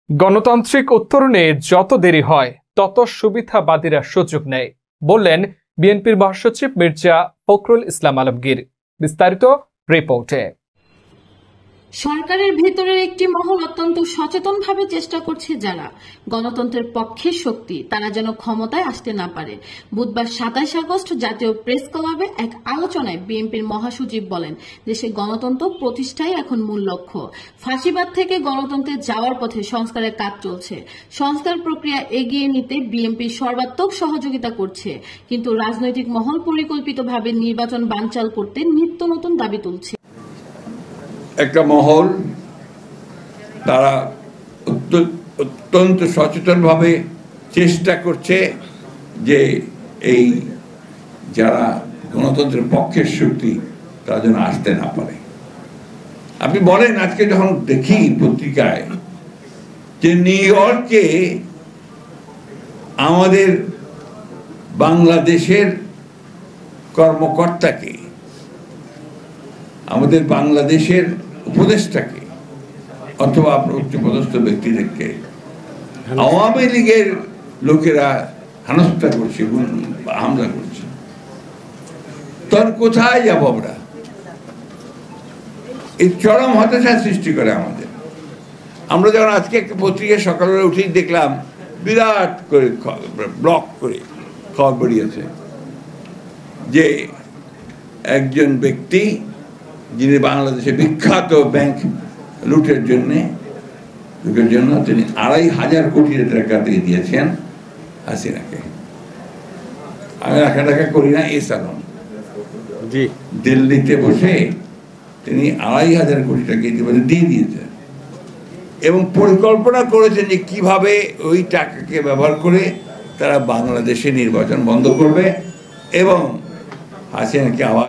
গণতান্ত্রিক উত্তরণে যত দেরি হয় তত সুবিধাবাদীরা সুযোগ নেয় বললেন বিএনপির মহাসচিব মির্জা ফখরুল ইসলাম আলমগীর। বিস্তারিত রিপোর্টে। সরকারের ভেতরের একটি মহল অত্যন্ত সচেতনভাবে চেষ্টা করছে যারা গণতন্ত্রের পক্ষের শক্তি তারা যেন ক্ষমতায় আসতে না পারে। বুধবার 27 আগস্ট জাতীয় প্রেস ক্লাবে এক আলোচনায় বিএনপির মহাসচিব বলেন, দেশে গণতন্ত্র প্রতিষ্ঠাই এখন মূল লক্ষ্য। ফাঁসিবাদ থেকে গণতন্ত্রে যাওয়ার পথে সংস্কারের কাজ চলছে। সংস্কার প্রক্রিয়া এগিয়ে নিতে বিএনপি সর্বাত্মক সহযোগিতা করছে, কিন্তু রাজনৈতিক মহল পরিকল্পিতভাবে নির্বাচন বানচাল করতে নিত্য নতুন দাবি তুলছে। একটা মহল তারা অত্যন্ত সচেতনভাবে চেষ্টা করছে যে এই যারা গণতন্ত্রের পক্ষের শক্তি তারা যেন আসতে না পারে। আপনি বলেন, আজকে যখন দেখি পত্রিকায় যে নিউ ইয়র্কে আমাদের বাংলাদেশের কর্মকর্তাকে, আমাদের বাংলাদেশের উপদেষ্টাকে অথবা উচ্চপদস্থ ব্যক্তিদেরকে আওয়ামী লীগের লোকেরা হেনস্থা করছে, হামলা করছে, তখন কোথায় যাব আমরা? এই চরম হতাশা সৃষ্টি করে আমাদের। আমরা যখন আজকে একটা পত্রিকায় সকালবেলা উঠেই দেখলাম বিরাট করে ব্লক করে খবর বেরিয়েছে যে একজন ব্যক্তি যিনি বাংলাদেশে বিখ্যাত ব্যাংক লুটের জন্য তিনি ২৫০০ কোটি টাকা দিয়ে দিয়েছেন হাসিনাকে। আমি রাখা করি না, এই সালন দিল্লিতে বসে তিনি ২৫০০ কোটি টাকা দিয়ে দিয়েছেন এবং পরিকল্পনা করেছেন যে কিভাবে ওই টাকাকে ব্যবহার করে তারা বাংলাদেশে নির্বাচন বন্ধ করবে এবং হাসিনাকে আবার